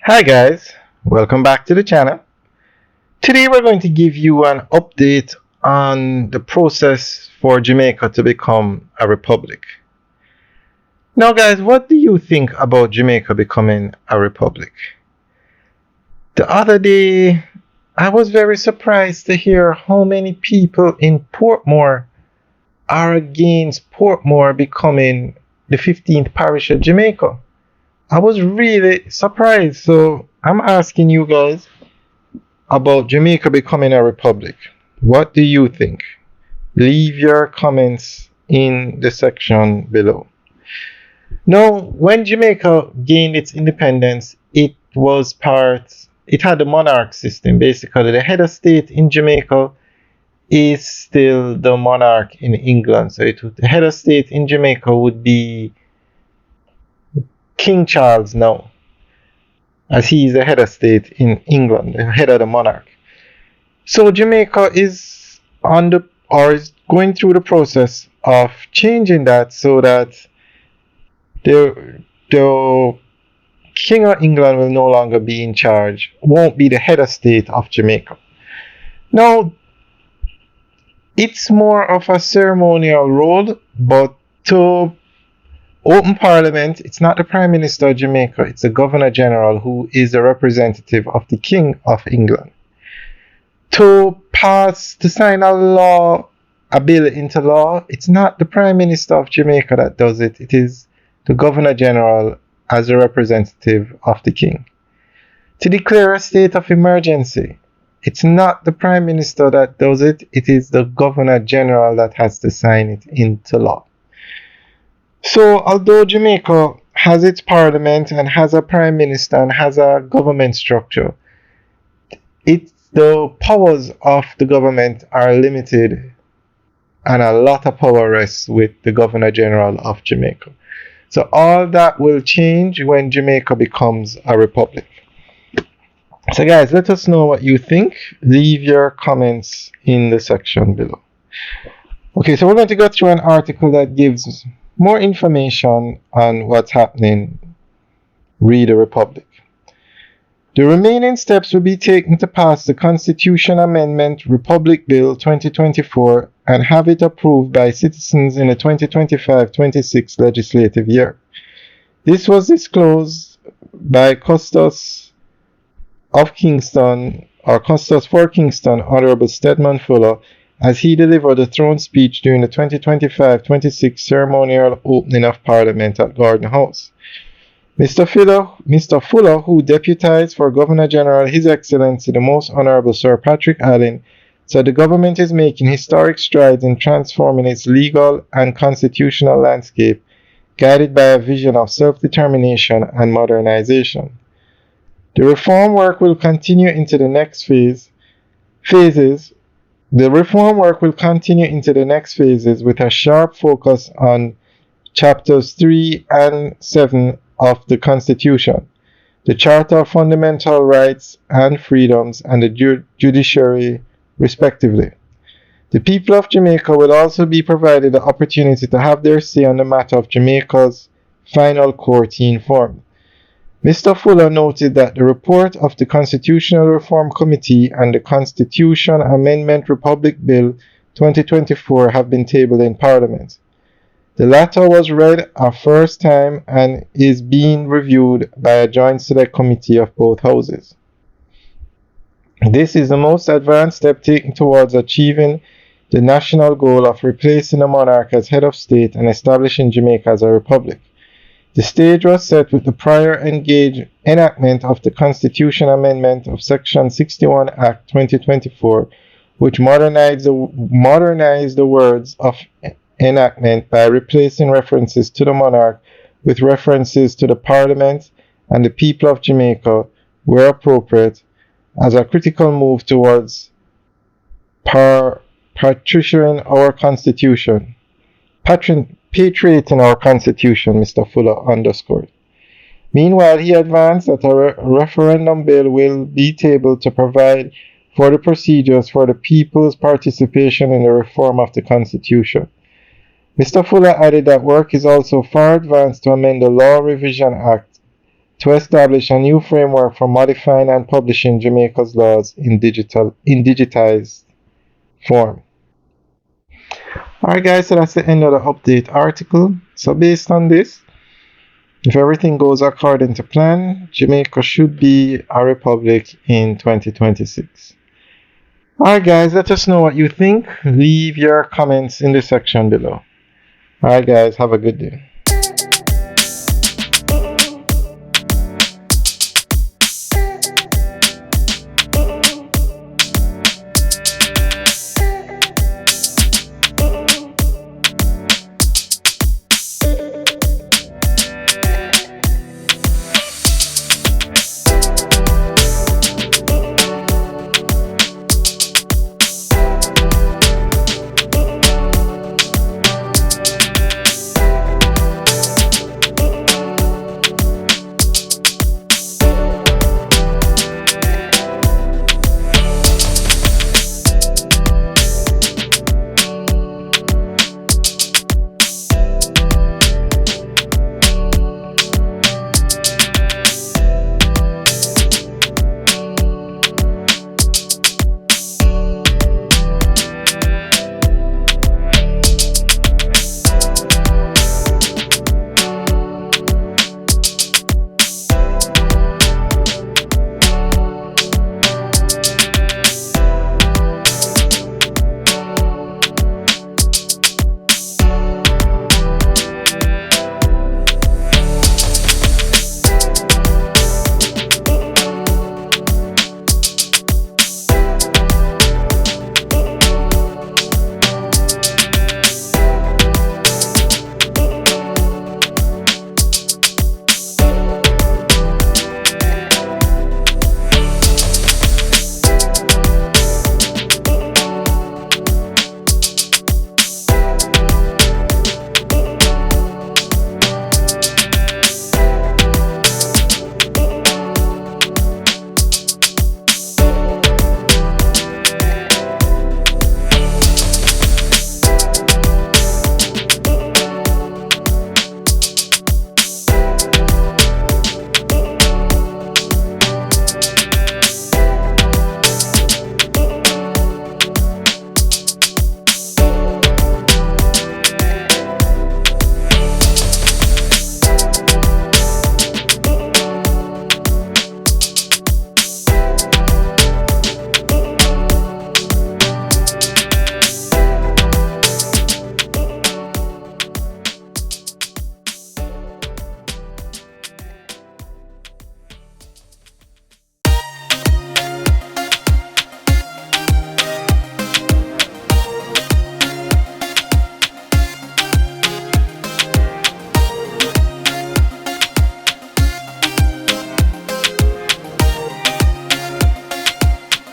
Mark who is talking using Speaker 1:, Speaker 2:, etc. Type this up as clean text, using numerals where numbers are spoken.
Speaker 1: Hi guys, welcome back to the channel. Today we're going to give you an update on the process for Jamaica to become a republic. Now guys, what do you think about Jamaica becoming a republic? The other day, I was very surprised to hear how many people in Portmore are against Portmore becoming the 15th parish of Jamaica. I was really surprised, so I'm asking you guys about Jamaica becoming a republic. What do you think? Leave your comments in the section below. Now, when Jamaica gained its independence, it had a monarch system. Basically, the head of state in Jamaica is still the monarch in England. So the head of state in Jamaica would be King Charles now, as he is the head of state in England, the head of the monarch. So Jamaica is is going through the process of changing that so that the King of England will no longer be in charge, won't be the head of state of Jamaica. Now, it's more of a ceremonial role, but to open parliament, it's not the Prime Minister of Jamaica, it's the Governor General who is a representative of the King of England. To sign a bill into law, it's not the Prime Minister of Jamaica that does it, it is the Governor General as a representative of the King. To declare a state of emergency, it's not the Prime Minister that does it, it is the Governor General that has to sign it into law. So, although Jamaica has its parliament and has a Prime Minister and has a government structure, the powers of the government are limited and a lot of power rests with the Governor General of Jamaica. So all that will change when Jamaica becomes a republic. So guys, let us know what you think. Leave your comments in the section below. Okay, so we're going to go through an article that gives more information on what's happening. Read a republic. The remaining steps will be taken to pass the Constitution Amendment Republic Bill 2024 and have it approved by citizens in the 2025-26 legislative year. This was disclosed by Custos for Kingston, Honorable Stedman Fuller, as he delivered a throne speech during the 2025-26 ceremonial opening of Parliament at Gordon House. Mr. Fuller, who deputized for Governor General His Excellency the Most Honorable Sir Patrick Allen, said the government is making historic strides in transforming its legal and constitutional landscape, guided by a vision of self-determination and modernization. The reform work will continue into the next phases. The reform work will continue into the next phases with a sharp focus on chapters 3 and 7 of the Constitution, the Charter of Fundamental Rights and Freedoms, and the judiciary, respectively. The people of Jamaica will also be provided the opportunity to have their say on the matter of Jamaica's final core team form. Mr. Fuller noted that the report of the Constitutional Reform Committee and the Constitution Amendment Republic Bill 2024 have been tabled in Parliament. The latter was read a first time and is being reviewed by a joint select committee of both houses. This is the most advanced step taken towards achieving the national goal of replacing the monarch as head of state and establishing Jamaica as a republic. The stage was set with the prior enactment of the Constitution Amendment of Section 61 Act 2024, which modernized the words of enactment by replacing references to the monarch with references to the Parliament and the people of Jamaica where appropriate, as a critical move towards patriating our Constitution, Mr. Fuller underscored. Meanwhile, he advanced that a referendum bill will be tabled to provide for the procedures for the people's participation in the reform of the Constitution. Mr. Fuller added that work is also far advanced to amend the Law Revision Act to establish a new framework for modifying and publishing Jamaica's laws in digitized form. Alright guys, so that's the end of the update article. So based on this, if everything goes according to plan, Jamaica should be a republic in 2026. Alright guys, let us know what you think. Leave your comments in the section below. Alright guys, have a good day.